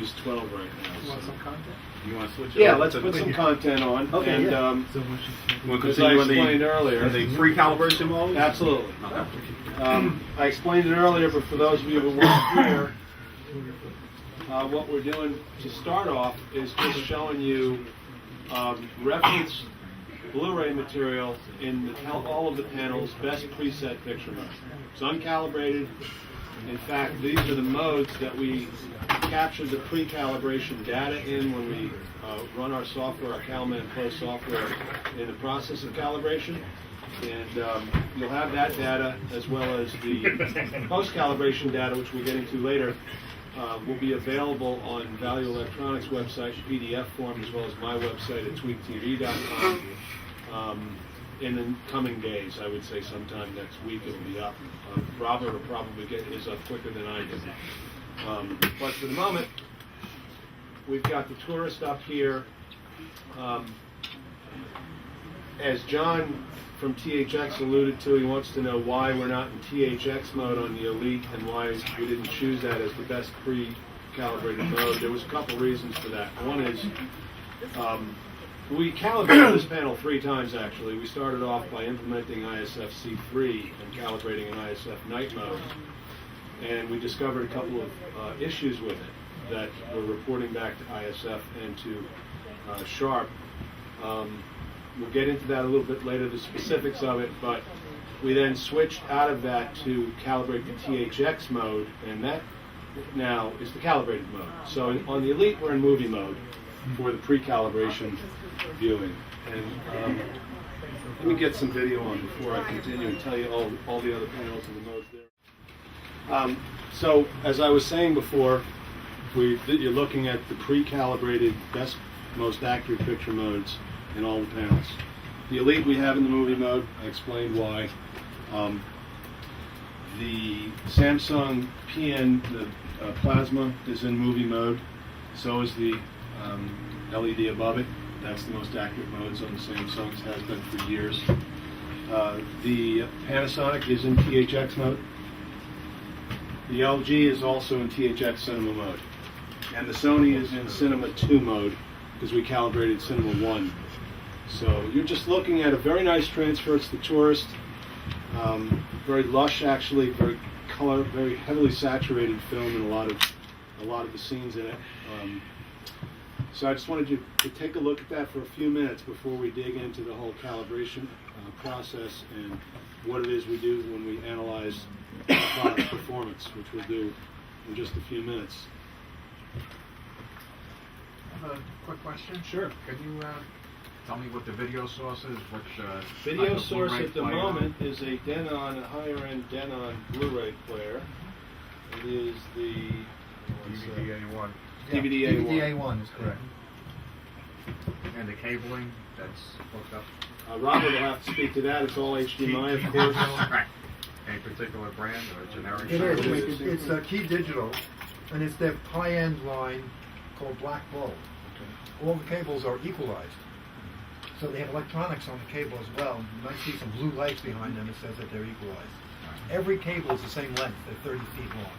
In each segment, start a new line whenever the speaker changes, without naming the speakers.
use 12 right now.
You want some content?
You want to switch it?
Yeah,
over
let's
to
put
the-
some content on.
Okay,
and,
yeah.
You want to
as I
continue in
explained earlier.
in the pre-calibration mode?
Absolutely.
Okay.
I explained it earlier, but for those of you who weren't here, what we're doing to start off is just showing you reference Blu-ray material in all of the panels, best preset picture mode. It's uncalibrated. In fact, these are the modes that we capture the pre-calibration data in when we run our software, our CalMan Pro software, in the process of calibration. And you'll have that data as well as the post-calibration data, which we'll get into later, will be available on Value Electronics' website in PDF form, as well as my website at tweaktv.com. In the coming days, I would say sometime next week it'll be up. Robert will probably get his up quicker than I do. But for the moment, we've got the tourist up here. As John from THX alluded to, he wants to know why we're not in THX mode on the Elite and why we didn't choose that as the best pre-calibrated mode. There was a couple reasons for that. One is we calibrated this panel 3 times, actually. We started off by implementing ISF C3 and calibrating in ISF night mode. And we discovered a couple of issues with it that we're reporting back to ISF and to Sharp. We'll get into that a little bit later, the specifics of it, but we then switched out of that to calibrate the THX mode, and that now is the calibrated mode. So on the Elite, we're in movie mode for the pre-calibration viewing. And let me get some video on before I continue and tell you all the other panels and the modes there. So as I was saying before, you're looking at the pre-calibrated, best, most accurate picture modes in all the panels. The Elite we have in the movie mode. I explained why. The Samsung PN, the plasma, is in movie mode. So is the LED above it. That's the most accurate modes on the Samsungs, has been for years. The Panasonic is in THX mode. The LG is also in THX Cinema mode. And the Sony is in Cinema 2 mode because we calibrated Cinema 1. So you're just looking at a very nice transfer. It's the tourist. Very lush, actually, very color, very heavily saturated film in a lot of the scenes in it. So I just wanted you to take a look at that for a few minutes before we dig into the whole calibration process and what it is we do when we analyze product performance, which we'll do in just a few minutes.
I have a quick question.
Sure.
Could you tell me what the video source is? Which
Video source at the moment is a Denon, a higher-end Denon Blu-ray player. It is the
DVD A1.
DVD A1.
DVD A1 is correct.
And the cabling that's hooked up.
Robert will have to speak to that. It's all HDMI, of course.
Right. Any particular brand or generic?
It
size?
is. It's Key Digital, and it's their high-end line called Black Bull. All the cables are equalized. So they have electronics on the cable as well. You might see some blue lights behind them that says that they're equalized. Every cable is the same length. They're 30 feet long.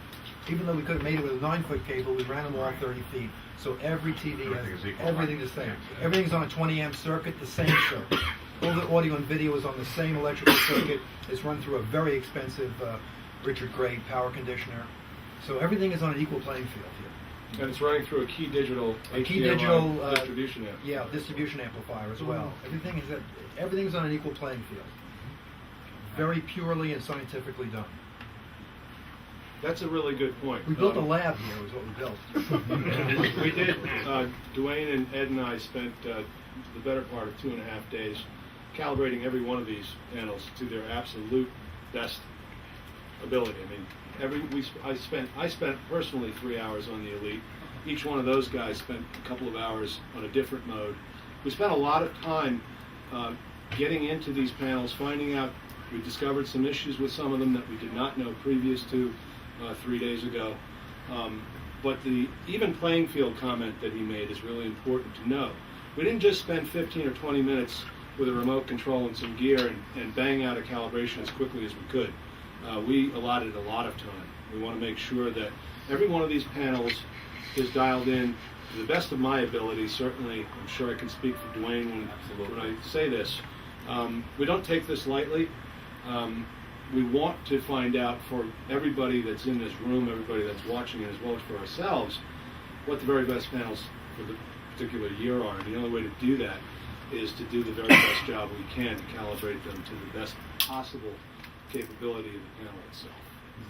Even though we could have made it with a 9-foot cable, we ran them all 30 feet. So every TV has everything the same. Everything's on a 20 amp circuit, the same circuit. All the audio and video is on the same electrical circuit. It's run through a very expensive Richard Gray power conditioner. So everything is on an equal playing field here.
And it's running through a Key Digital distribution amp.
Yeah, distribution amplifier as well. Everything's on an equal playing field. Very purely and scientifically done.
That's a really good point.
We built a lab here, is what we built.
We did. Dwayne and Ed and I spent the better part of 2.5 days calibrating every one of these panels to their absolute best ability. I mean, I spent personally 3 hours on the Elite. Each one of those guys spent a couple of hours on a different mode. We spent a lot of time getting into these panels, finding out. We discovered some issues with some of them that we did not know previous to 3 days ago. But the even playing field comment that he made is really important to know. We didn't just spend 15 or 20 minutes with a remote control and some gear and bang out a calibration as quickly as we could. We allotted a lot of time. We want to make sure that every one of these panels is dialed in to the best of my ability. Certainly, I'm sure I can speak for Dwayne when I say this. We don't take this lightly. We want to find out for everybody that's in this room, everybody that's watching it, as well as for ourselves, what the very best panels for the particular year are. And the only way to do that is to do the very best job we can to calibrate them to the best possible capability of the panel itself.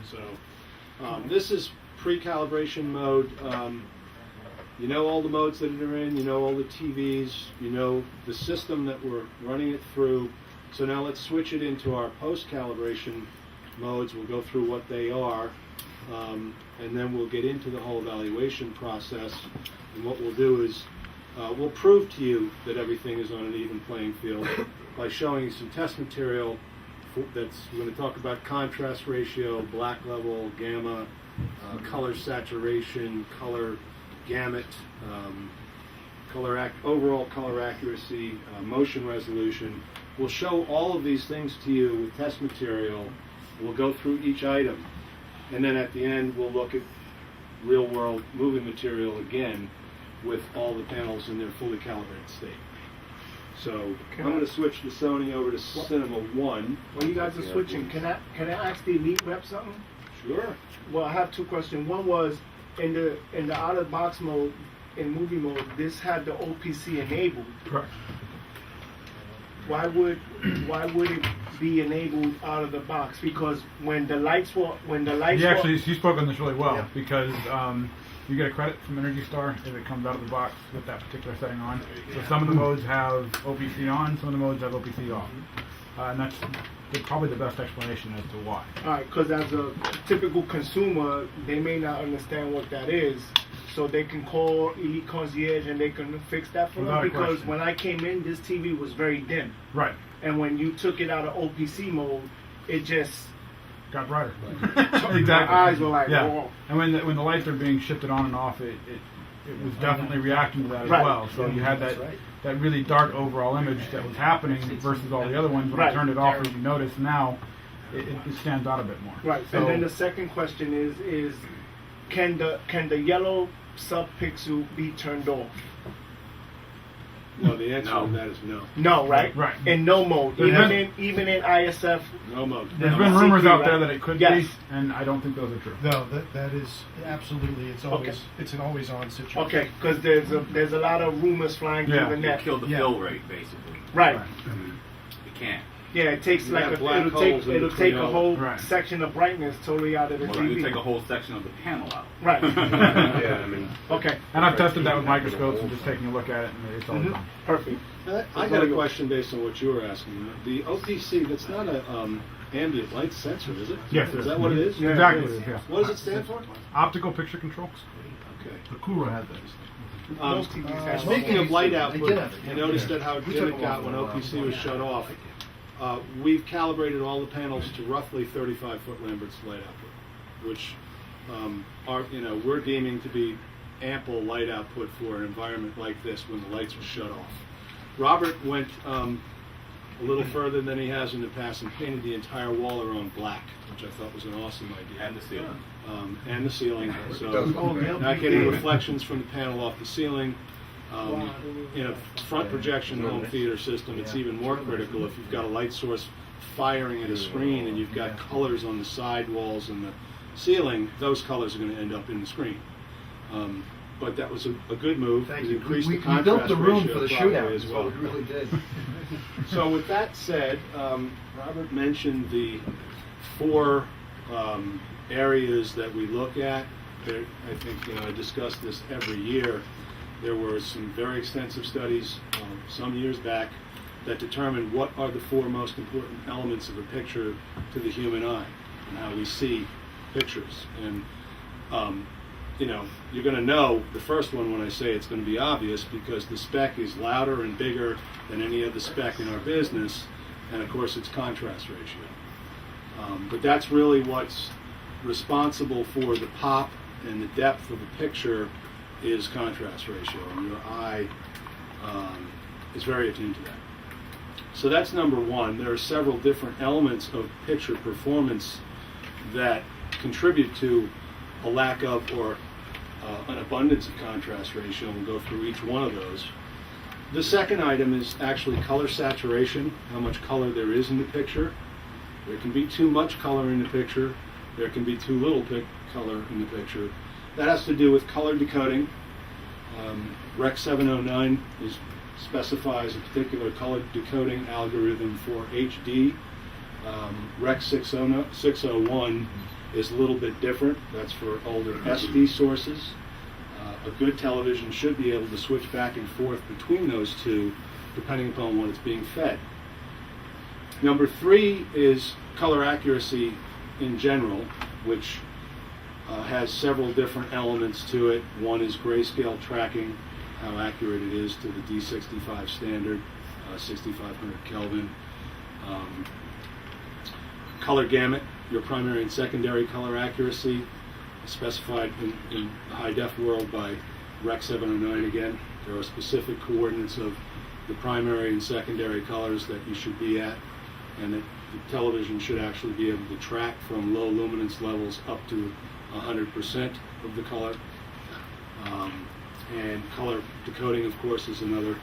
So this is pre-calibration mode. You know all the modes that are in, you know all the TVs, you know the system that we're running it through. So now let's switch it into our post-calibration modes. We'll go through what they are, and then we'll get into the whole evaluation process. And what we'll do is we'll prove to you that everything is on an even playing field by showing you some test material we're going to talk about contrast ratio, black level, gamma, color saturation, color gamut, overall color accuracy, motion resolution. We'll show all of these things to you with test material. We'll go through each item, and then at the end we'll look at real-world moving material again with all the panels in their fully calibrated state. So I'm going to switch the Sony over to Cinema 1.
When you guys are switching, can I ask the elite rep something?
Sure.
Well, I have two questions. One was in the out of box mode, in movie mode, this had the OPC enabled.
Correct.
Why would it be enabled out of the box? Because when the lights
You spoke on this really well because you get a credit from Energy Star if it comes out of the box with that particular setting on. So some of the modes have OPC on, some of the modes have OPC off, and that's probably the best explanation as to why.
All right, because as a typical consumer, they may not understand what that is, so they can call Elite Concierge and they can fix that for
Without
them.
a
Because
question.
when I came in, this TV was very dim,
Right.
and when you took it out of OPC mode, it just
Got brighter.
my eyes were like,
Yeah.
whoa.
And when the lights are being shifted on and off, it was definitely reacting to that as
Right.
well. So you had that really dark overall image that was happening versus all the other ones. When I
Right.
turned it off, as you notice now, it stands out a bit more.
Right.
So,
And then the second question is can the yellow subpixel be turned off?
No, the answer to that is no.
No, right?
Right.
In no mode.
There's
Even in ISF.
No mode.
there's
No,
been rumors
CP,
out
right?
there that it could
Yes.
be, and I don't think those are true.
No, that is absolutely. It's always
Okay.
it's an always on situation.
Okay, because there's a lot of rumors flying
Yeah.
through the
You
net.
kill the
Yeah.
fill rate, basically.
Right.
You can't.
Yeah, it takes
You
like
have black
it'll
holes in
take
between
a
all-
whole
Right.
section of brightness totally out of the
Well,
TV.
you take a whole section of the panel out.
Right.
Yeah, I mean,
Okay.
And I've tested that with microscopes and just taking a look at it, and it's always
Mhm.
on.
Perfect.
I got a question based on what you were asking. The OPC, that's not a ambient light sensor, is it?
Yes, it
Is
is.
that what it is?
Yeah.
Exactly, it is, yeah.
What does it stand for?
Optical picture control.
Okay.
The Kura had those.
Most TVs have
Speaking of light
I
output,
did have it,
you
yeah.
noticed that how
We
dim
took
it
them
got
off
when
for a
OPC
while.
was shut off. We've calibrated all the panels to roughly 35-foot Lambert's light output, which we're deeming to be ample light output for an environment like this when the lights were shut off. Robert went a little further than he has in the past and painted the entire wall around black, which I thought was an awesome idea.
And the ceiling.
And the ceiling, so not getting reflections from the panel off the ceiling. In a front projection home theater system, it's even more critical if you've got a light source firing at a screen and you've got colors on the side walls and the ceiling, those colors are going to end up in the screen. But that was a good move.
Thank
It
you.
increased
We
the contrast
built the room
ratio
for the
properly
shootout.
as
Is
well.
what we really did.
So with that said, Robert mentioned the 4 areas that we look at. I think I discuss this every year. There were some very extensive studies some years back that determined what are the 4 most important elements of a picture to the human eye and how we see pictures. And you're going to know the first one when I say it's going to be obvious because the spec is louder and bigger than any other spec in our business, and of course it's contrast ratio. But that's really what's responsible for the pop and the depth of a picture is contrast ratio, and your eye is very attuned to that. So that's number 1. There are several different elements of picture performance that contribute to a lack of or an abundance of contrast ratio, and we'll go through each one of those. The second item is actually color saturation, how much color there is in the picture. There can be too much color in the picture. There can be too little color in the picture. That has to do with color decoding. Rec 709 specifies a particular color decoding algorithm for HD. Rec 601 is a little bit different. That's for older SD sources. A good television should be able to switch back and forth between those two depending upon what it's being fed. Number 3 is color accuracy in general, which has several different elements to it. One is grayscale tracking, how accurate it is to the D65 standard, 6500 Kelvin. Color gamut, your primary and secondary color accuracy, specified in the high def world by Rec 709 again. There are specific coordinates of the primary and secondary colors that you should be at, and that the television should actually be able to track from low luminance levels up to 100% of the color. And color decoding, of course, is another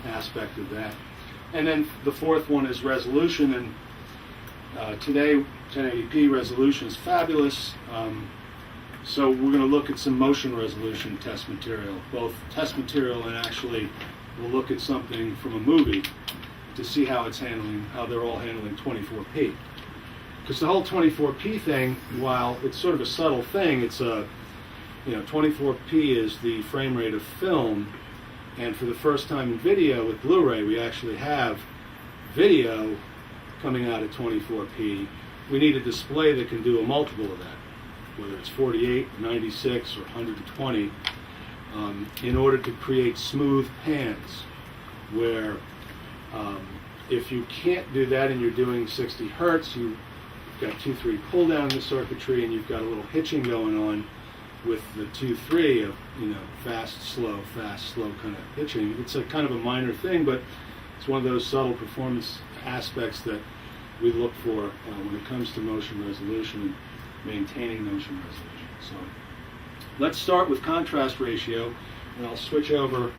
aspect of that. And then the fourth one is resolution, and today 1080p resolution is fabulous. So we're going to look at some motion resolution test material, both test material and actually we'll look at something from a movie to see how they're all handling 24p. Because the whole 24p thing, while it's sort of a subtle thing, it's 24p is the frame rate of film, and for the first time in video with Blu-ray, we actually have video coming out at 24p. We need a display that can do a multiple of that, whether it's 48, 96, or 120, in order to create smooth pans, where if you can't do that and you're doing 60 hertz, you've got 2-3 pull down in the circuitry, and you've got a little hitching going on with the 2-3 of fast, slow kind of hitching. It's a kind of a minor thing, but it's one of those subtle performance aspects that we look for when it comes to motion resolution and maintaining motion resolution. So let's start with contrast ratio, and I'll switch over